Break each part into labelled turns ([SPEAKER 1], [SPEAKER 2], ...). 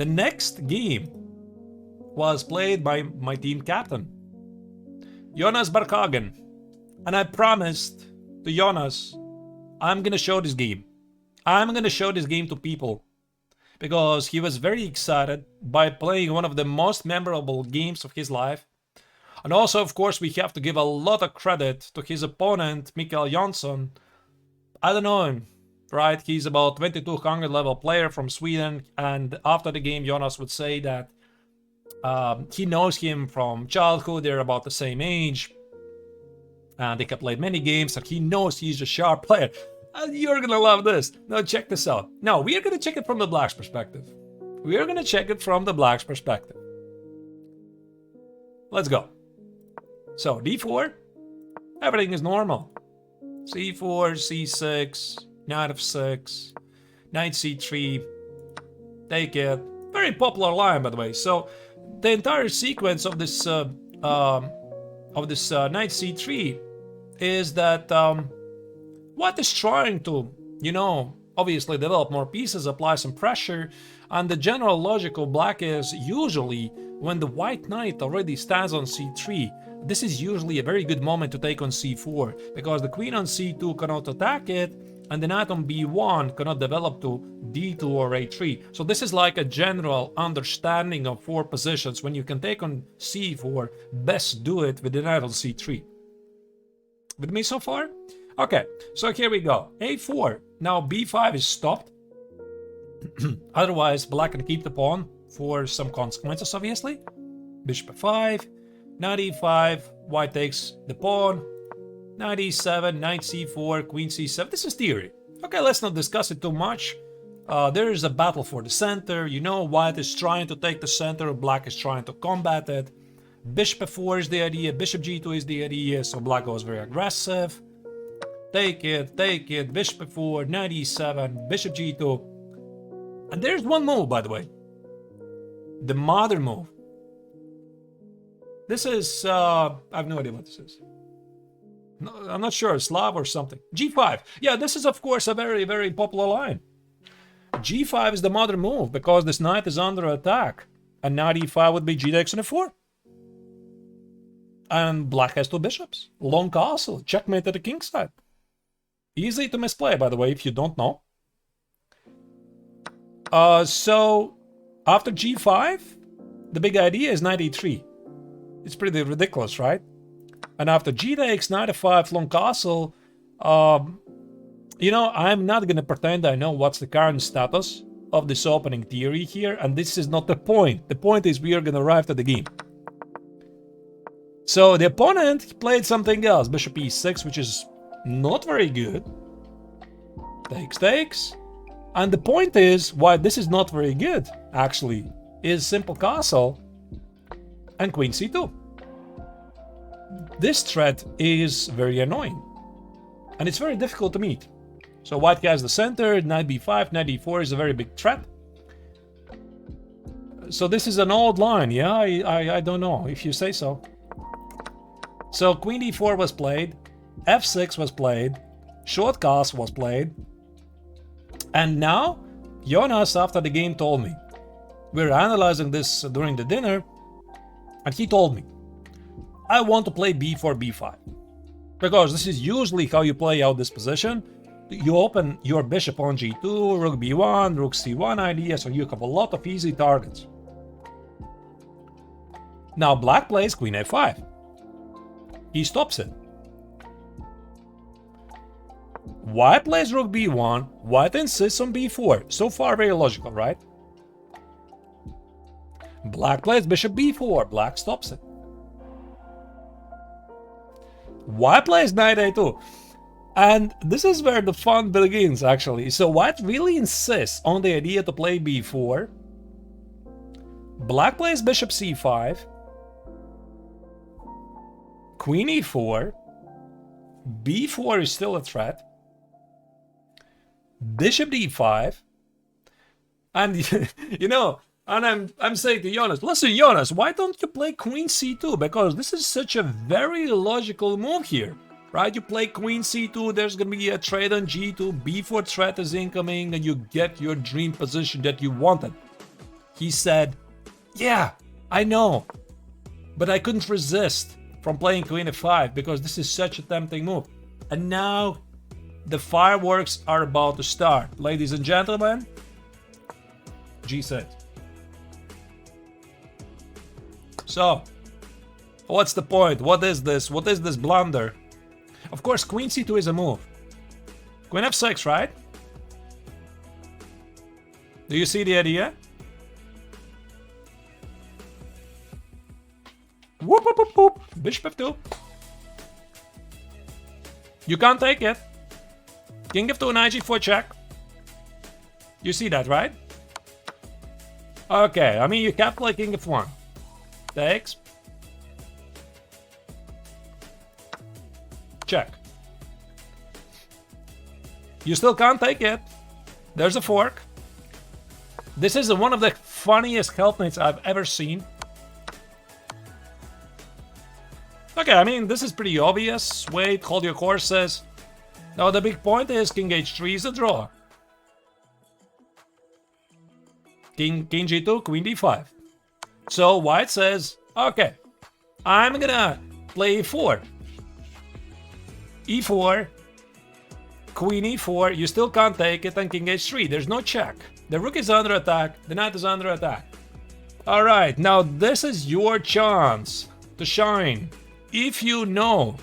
[SPEAKER 1] The next game was played by my team captain, Jonas Barkagen. And I promised to Jonas, I'm gonna show this game. I'm gonna show this game to people. Because he was very excited by playing one of the most memorable games of his life. And also, of course, we have to give a lot of credit to his opponent, Mikael Jansson. I don't know him, right? He's about 2200 level player from Sweden. And after the game, Jonas would say that he knows him from childhood. They're about the same age. And they have played many games, and he knows he's a sharp player. You're gonna love this. Now check this out. Now we are gonna check it from the Black's perspective. We are gonna check it from the Black's perspective. Let's go. So d4, everything is normal. c4, c6, knight of6, knight c3. Take it. Very popular line, by the way. So the entire sequence of this knight c3 is that. White is trying to, obviously develop more pieces, apply some pressure, and the general logic of black is usually when the white knight already stands on c3, this is usually a very good moment to take on c4, because the queen on c2 cannot attack it, and the knight on b1 cannot develop to d2 or a3. So this is like a general understanding of four positions. When you can take on c4, best do it with the knight on c3. With me so far? Okay, so here we go. a4. Now b5 is stopped. Otherwise, black can keep the pawn for some consequences, obviously. Bishop f5, knight e5, white takes the pawn. Knight e7, knight c4, queen c7. This is theory. Okay, let's not discuss it too much. There is a battle for the center. White is trying to take the center, black is trying to combat it. Bishop f4 is the idea, bishop g2 is the idea, so black goes very aggressive. Take it, bishop f4, knight e7, bishop g2. And there's one move, by the way. The modern move. This is, I have no idea what this is. No, I'm not sure, Slav or something. g5. Yeah, this is, of course, a very, very popular line. g5 is the modern move because this knight is under attack. And knight e5 would be g takes on f4. And black has two bishops. Long castle, checkmate at the king's side. Easy to misplay, by the way, if you don't know. So, after g5, the big idea is knight e3. It's pretty ridiculous, right? And after g takes, knight f5, long castle, I'm not going to pretend I know what's the current status of this opening theory here, and this is not the point. The point is we are going to arrive to the game. So, the opponent played something else, bishop e6, which is not very good. Takes. And the point is why this is not very good, actually, is simple castle and queen c2. This threat is very annoying. And it's very difficult to meet. So white has the center, knight b5, knight e4 is a very big threat. So this is an old line, yeah? I don't know if you say so. So queen e4 was played. f6 was played, short castle was played, and now Jonas after the game told me, we were analyzing this during the dinner, and he told me, I want to play b4, b5, because this is usually how you play out this position. You open your bishop on g2, rook b1, rook c1 idea, so you have a lot of easy targets. Now black plays queen a5. He stops it. White plays rook b1, white insists on b4. So far very logical, right? Black plays bishop b4, black stops it. White plays knight a2. And this is where the fun begins, actually. So white really insists on the idea to play b4. Black plays bishop c5. Queen e4. b4 is still a threat. Bishop d5. And, and I'm saying to Jonas, listen, Jonas, why don't you play queen c2? Because this is such a very logical move here. Right, you play queen c2, there's gonna be a trade on g2, b4 threat is incoming, and you get your dream position that you wanted. he said, yeah, I know, but I couldn't resist from playing queen f5 because this is such a tempting move. And now the fireworks are about to start. Ladies and gentlemen, g6. So, what's the point? What is this? What is this blunder? Of course, queen c2 is a move. Queen f6, right? Do you see the idea? Whoop, whoop, whoop, whoop. Bishop f2. You can't take it. King f2, knight g4 check. You see that, right? Okay, I mean, you kept like king f1. Takes. Check. You still can't take it. There's a fork. This is one of the funniest helpmates I've ever seen. Okay, I mean, this is pretty obvious. Wait, hold your horses. Now, the big point is king h3 is a draw. King g2, queen d5. So white says, okay, I'm gonna play e4. e4, queen e4, you still can't take it, and king h3. There's no check. The rook is under attack, the knight is under attack. Alright, now this is your chance to shine. If you know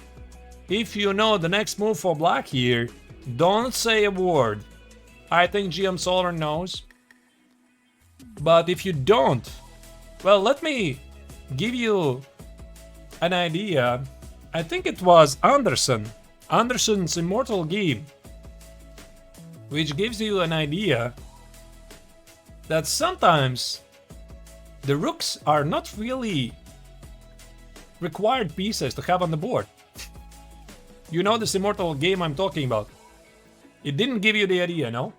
[SPEAKER 1] the next move for black here, don't say a word. I think GM Solar knows. But if you don't, well, let me give you an idea. I think it was Anderson's Immortal Game, which gives you an idea that sometimes the rooks are not really required pieces to have on the board. You know this Immortal Game I'm talking about. It didn't give you the idea, no?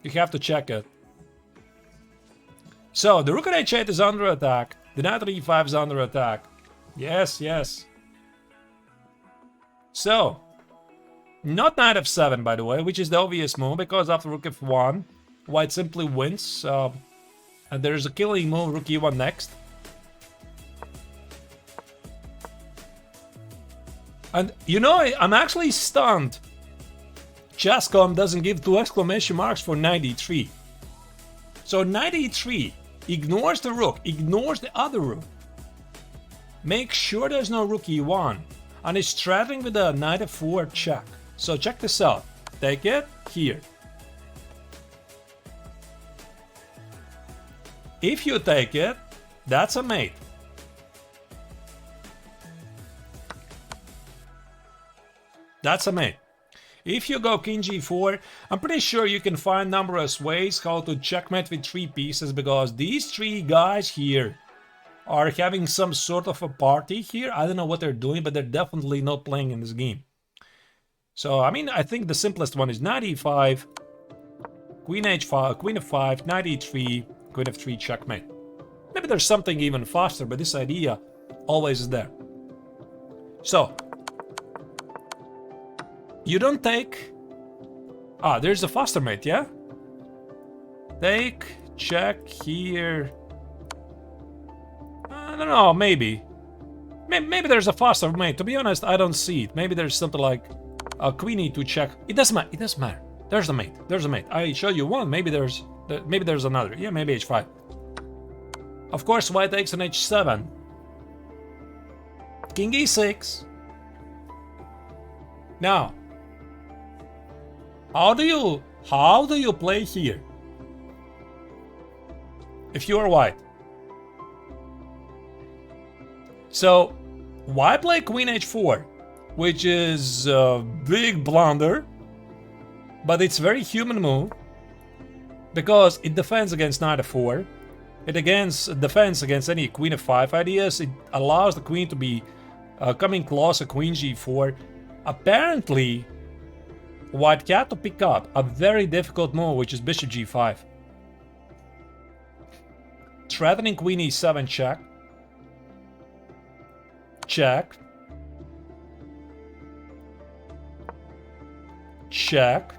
[SPEAKER 1] You have to check it. So, the rook at h8 is under attack. The knight at e5 is under attack. Yes, yes. So, not knight f7, by the way, which is the obvious move, because after rook f1, white simply wins. And there's a killing move, rook e1 next. And you know, I'm actually stunned. Chess.com doesn't give 2 exclamation marks for knight e3. So knight e3 ignores the rook, ignores the other rook. Make sure there's no rook e1. And it's straddling with a knight f4 check. So check this out. Take it here. If you take it, that's a mate. That's a mate. If you go king g4, I'm pretty sure you can find numerous ways how to checkmate with 3 pieces, because these 3 guys here are having some sort of a party here. I don't know what they're doing, but they're definitely not playing in this game. So, I mean, I think the simplest one is knight e5, queen h5, queen f5, knight e3, queen f3, checkmate. Maybe there's something even faster, but this idea always is there. So, you don't take... Ah, there's a faster mate, yeah? Take, check here. I don't know, maybe. Maybe there's a faster mate. To be honest, I don't see it. Maybe there's something like a queen e2 check. It doesn't matter. It doesn't matter. There's a mate. There's a mate. I showed you one. Maybe there's another. Yeah, maybe h5. Of course, white takes on h7. King e6. Now, how do you play here? If you are white. So, why play queen h4? Which is a big blunder, but it's very human move, because it defends against knight f4. It defends against any queen f5 ideas. It allows the queen to be coming closer, queen g4. Apparently, white had to pick up a very difficult move, which is bishop g5. Threatening queen e7 check. Check. Check.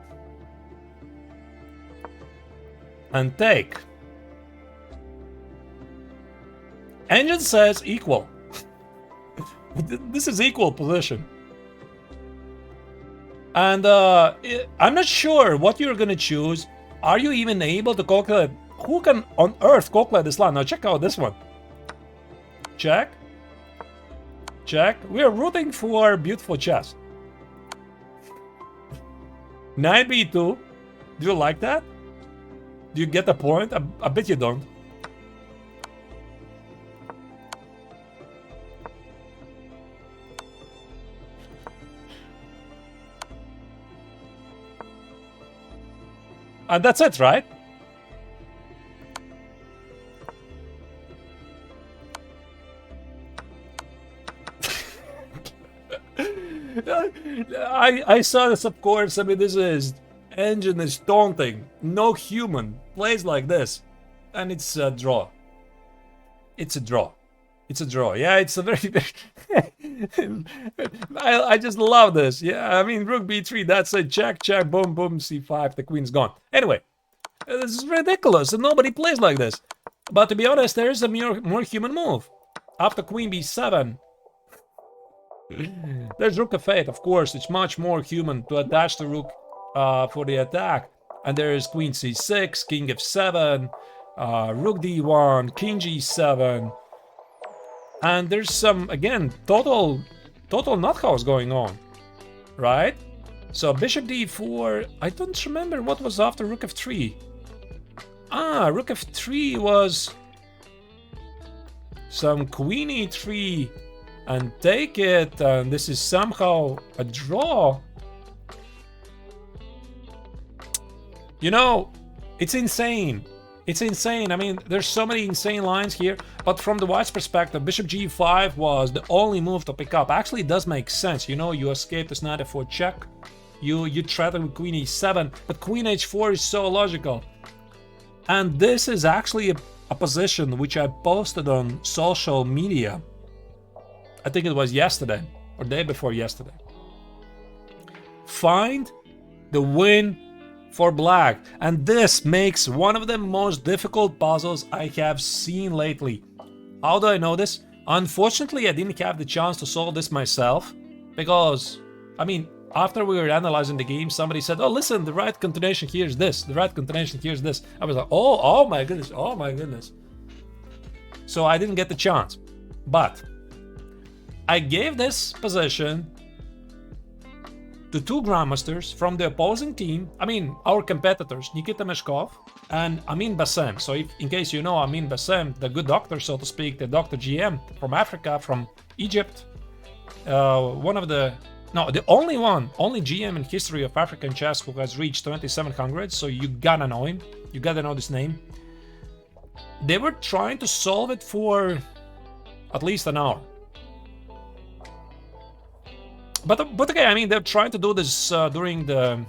[SPEAKER 1] and take. Engine says equal. This is equal position. And I'm not sure what you're gonna choose. Are you even able to calculate? Who can on earth calculate this line? Now check out this one. Check. Check. We are rooting for beautiful chess. Knight b2. Do you like that? Do you get the point? I bet you don't. And that's it, right? I saw this, of course. I mean, this is engine is taunting. No human plays like this, and it's a draw. It's a draw. It's a draw. Yeah, it's a very. I just love this. Yeah, I mean, rook b3. That's a check, check, boom, boom, c5. The queen's gone. Anyway, this is ridiculous, and nobody plays like this. But to be honest, there is a more human move. After queen b7. There's rook f8, of course. It's much more human to attach the rook for the attack. And there is queen c6, king f7, rook d1, king g7. And there's some, again, total nuthouse going on, right? So bishop d4, I don't remember what was after rook f3. Ah, rook f3 was some queen e3 and take it, and this is somehow a draw. You know, it's insane. It's insane. I mean, there's so many insane lines here, but from the white's perspective, bishop g5 was the only move to pick up. Actually, it does make sense. You know, you escape this knight f4 check. You threaten with queen e7, but queen h4 is so logical. And this is actually a position which I posted on social media. I think it was yesterday or day before yesterday. Find the win for black, and this makes one of the most difficult puzzles I have seen lately. How do I know this? Unfortunately, I didn't have the chance to solve this myself because, I mean, after we were analyzing the game, somebody said, oh, listen, the right continuation here is this, the right continuation here is this. I was like, oh my goodness, oh my goodness. So I didn't get the chance, but I gave this position to two grandmasters from the opposing team. I mean, our competitors, Nikita Meshkov and Amin Bassem. So if, in case you know Amin Bassem, the good doctor, so to speak, the Dr. GM from Africa, from Egypt, the only GM in history of African chess who has reached 2700, so you gotta know him, you gotta know this name. They were trying to solve it for at least an hour. But okay, I mean, they're trying to do this during the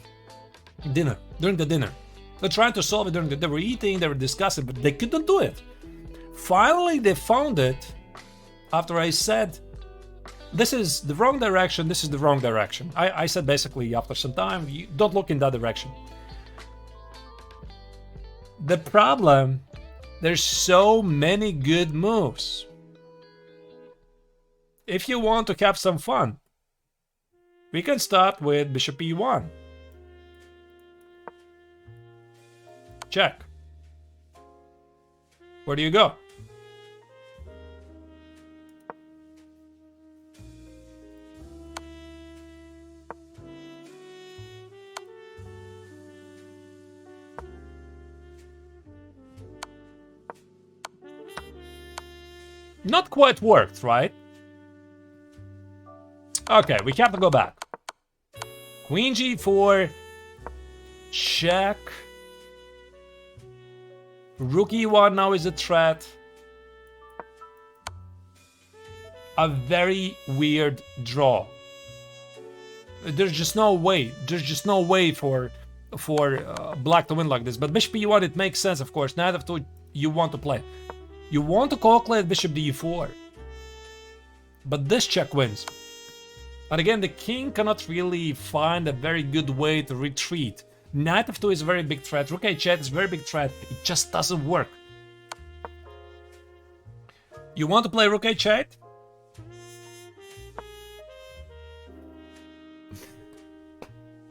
[SPEAKER 1] dinner. They're trying to solve it they were eating, they were discussing, but they couldn't do it. Finally, they found it after I said, this is the wrong direction, this is the wrong direction. I said basically after some time, you don't look in that direction. The problem, there's so many good moves. If you want to have some fun, we can start with bishop e1. Check. Where do you go? Not quite worked, right? Okay, we have to go back. Queen g4, check. Rook e1 now is a threat. A very weird draw. There's just no way. There's just no way for black to win like this. But bishop e1, it makes sense, of course. Knight f2, you want to play. You want to calculate bishop d4. But this check wins. And again, the king cannot really find a very good way to retreat. Knight f2 is a very big threat. Rook h8 is a very big threat. It just doesn't work. You want to play Rook h8?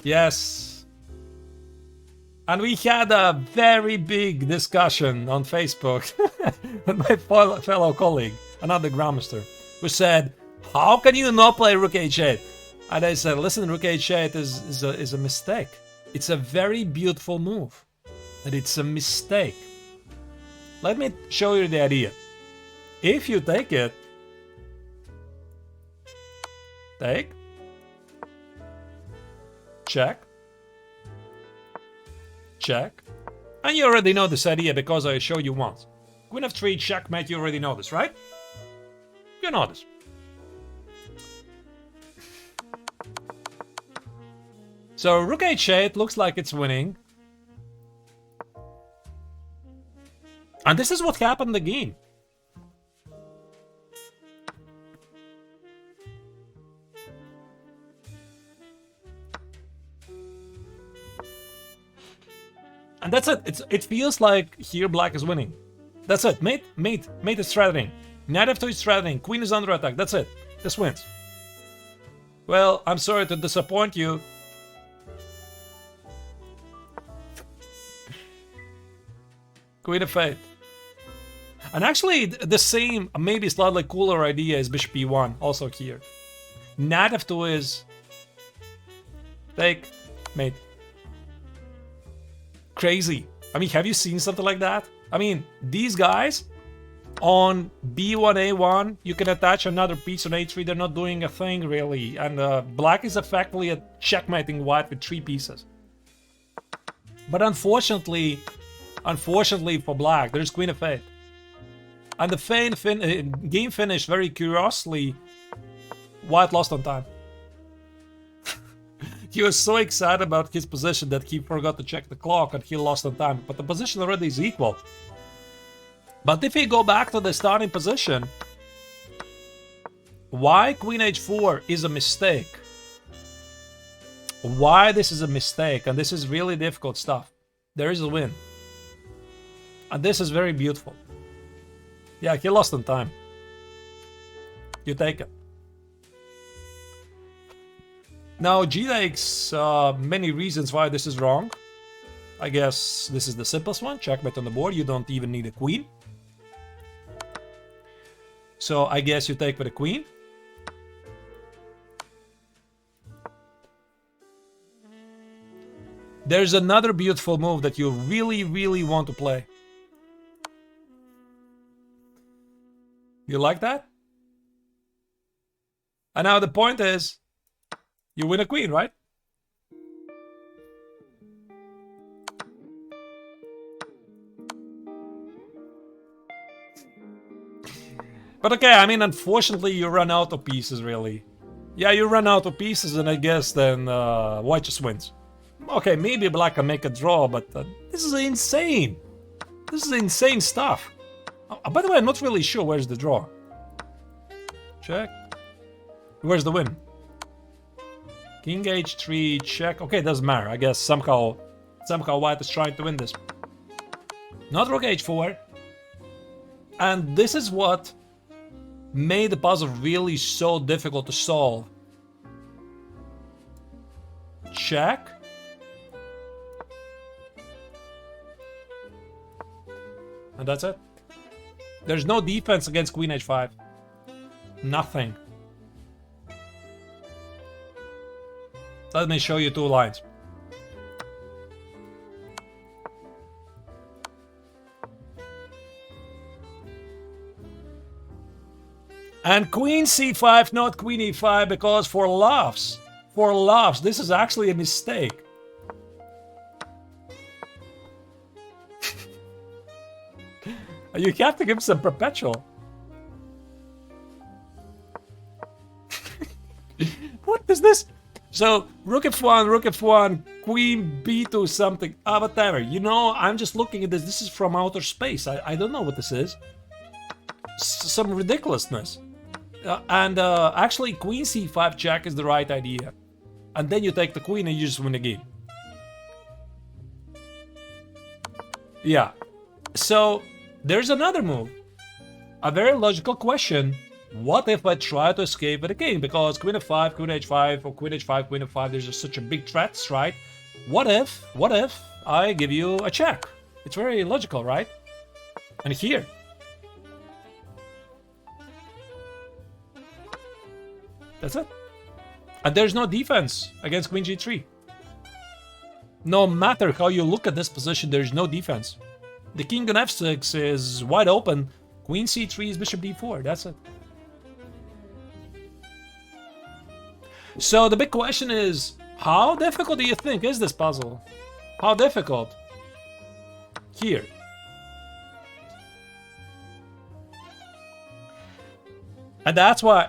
[SPEAKER 1] Yes. And we had a very big discussion on Facebook with my fellow colleague, another Grandmaster, who said, how can you not play Rook h8? And I said, listen, Rook h8 is a mistake. It's a very beautiful move, and it's a mistake. Let me show you the idea. If you take it, take, check, check, and you already know this idea because I showed you once. Queen f3, checkmate, you already know this, right? You know this. So Rook h8 looks like it's winning. And this is what happened in the game. And that's it. It feels like here black is winning. That's it. Mate is threatening. Knight f2 is threatening. Queen is under attack. That's it. This wins. Well, I'm sorry to disappoint you. Queen f8. And actually, the same, maybe slightly cooler idea is bishop e1, also here. Knight f2 is take, mate. Crazy. I mean, have you seen something like that? I mean, these guys on b1, a1, you can attach another piece on a3. They're not doing a thing really, and black is effectively a checkmating white with 3 pieces. But unfortunately for black, there's queen f8. And the game finished very curiously. White lost on time. He was so excited about his position that he forgot to check the clock and he lost on time. But the position already is equal. But if we go back to the starting position, why queen h4 is a mistake? Why this is a mistake, and this is really difficult stuff. There is a win. And this is very beautiful. Yeah, he lost on time. You take it. Now, G takes many reasons why this is wrong. I guess this is the simplest one. Checkmate on the board. You don't even need a queen. So I guess you take with a queen. There's another beautiful move that you really, really want to play. You like that? And now the point is, you win a queen, right? But okay, I mean, unfortunately, you run out of pieces, really. Yeah, you run out of pieces, and I guess then white just wins. Okay, maybe black can make a draw, but this is insane. This is insane stuff. By the way, I'm not really sure where's the draw. Check. Where's the win? King h3, check. Okay, doesn't matter. I guess somehow white is trying to win this. Not rook h4. And this is what made the puzzle really so difficult to solve. Check. And that's it. There's no defense against queen h5. Nothing. Let me show you 2 lines. And queen c5, not queen e5, because for laughs, this is actually a mistake. You have to give some perpetual. What is this? So, rook f1, queen b2 something. Whatever. You know, I'm just looking at this. This is from outer space. I don't know what this is. Some ridiculousness. Actually, queen c5 check is the right idea. And then you take the queen and you just win the game. Yeah. So there's another move. A very logical question. What if I try to escape with the king? Because queen f5, queen h5, or queen h5, queen f5, there's just such a big threats, right? What if I give you a check? It's very logical, right? And here. That's it. And there's no defense against queen g3. No matter how you look at this position, there's no defense. The king on f6 is wide open. Queen c3 is bishop d4. That's it. So the big question is, how difficult do you think is this puzzle? How difficult? Here. And that's why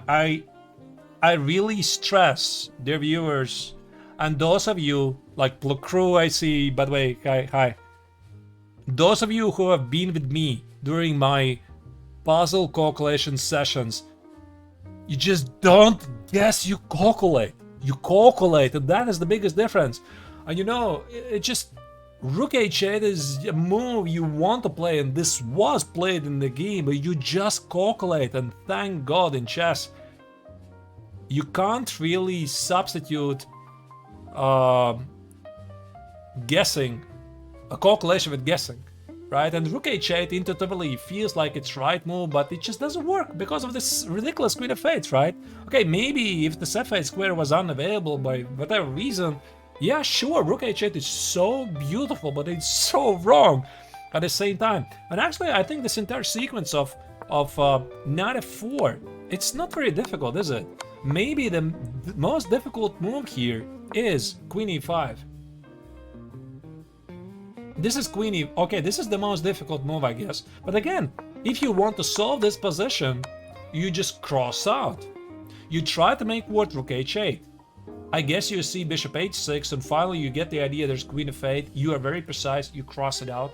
[SPEAKER 1] I really stress, dear viewers, and those of you, like Plukru, I see, by the way, hi. Those of you who have been with me during my puzzle calculation sessions, you just don't guess, you calculate. You calculate, and that is the biggest difference. And you know, it just, Rook h8 is a move you want to play, and this was played in the game, but you just calculate, and thank God in chess, you can't really substitute guessing, a calculation with guessing. Right, and Rook h8 intuitively feels like it's right move, but it just doesn't work because of this ridiculous queen f8, right? Okay, maybe if the f8 square was unavailable by whatever reason, yeah, sure, Rook h8 is so beautiful, but it's so wrong at the same time. And actually, I think this entire sequence of knight f4, it's not very difficult, is it? Maybe the most difficult move here is queen e5. This is queen e... Okay, this is the most difficult move, I guess. But again, if you want to solve this position, you just cross out. You try to make work Rook h8. I guess you see bishop h6, and finally you get the idea there's queen f8. You are very precise, you cross it out.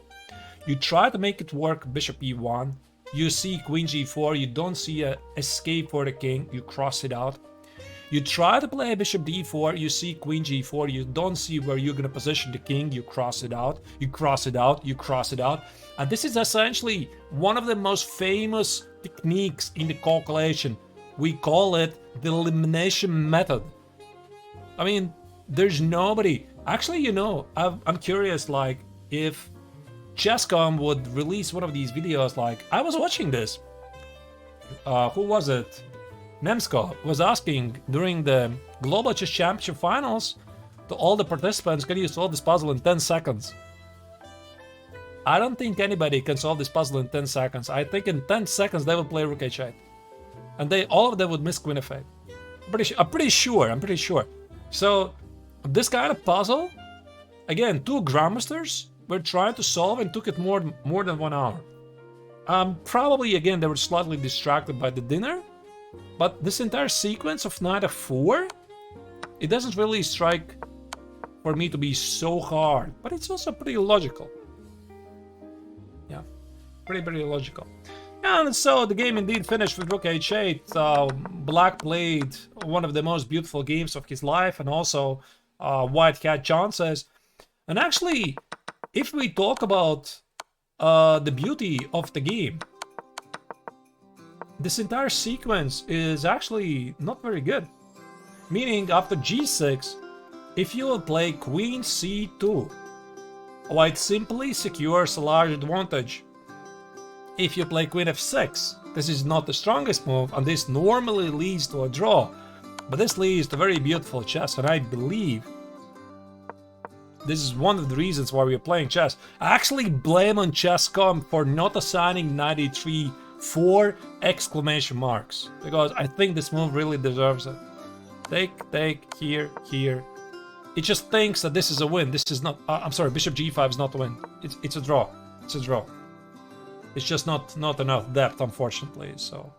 [SPEAKER 1] You try to make it work bishop e1. You see queen g4, you don't see an escape for the king, you cross it out. You try to play bishop d4, you see queen g4, you don't see where you're going to position the king, you cross it out, you cross it out, you cross it out. And this is essentially one of the most famous techniques in the calculation. We call it the elimination method. I mean, there's nobody... Actually, you know, I'm curious, like, if Chess.com would release one of these videos, like, I was watching this. Who was it? Nemsko was asking during the Global Chess Championship Finals to all the participants, can you solve this puzzle in 10 seconds? I don't think anybody can solve this puzzle in 10 seconds. I think in 10 seconds they will play Rook h8. And all of them would miss queen f8. I'm pretty sure. So, this kind of puzzle, again, two grandmasters were trying to solve and took it more than 1 hour. Probably, again, they were slightly distracted by the dinner. But this entire sequence of knight f4, it doesn't really strike for me to be so hard, but it's also pretty logical. Yeah, pretty logical. And so the game indeed finished with Rook h8. Black played one of the most beautiful games of his life, and also White had chances. And actually, if we talk about the beauty of the game, this entire sequence is actually not very good. Meaning, after g6, if you will play queen c2, White simply secures a large advantage. If you play queen f6, this is not the strongest move, and this normally leads to a draw. But this leads to very beautiful chess, and I believe this is one of the reasons why we're playing chess. I actually blame on Chess.com for not assigning knight e3 4 exclamation marks, because I think this move really deserves it. Take, here. It just thinks that this is a win. This is not, I'm sorry, bishop g5 is not a win. It's a draw. It's a draw. It's just not enough depth, unfortunately, so...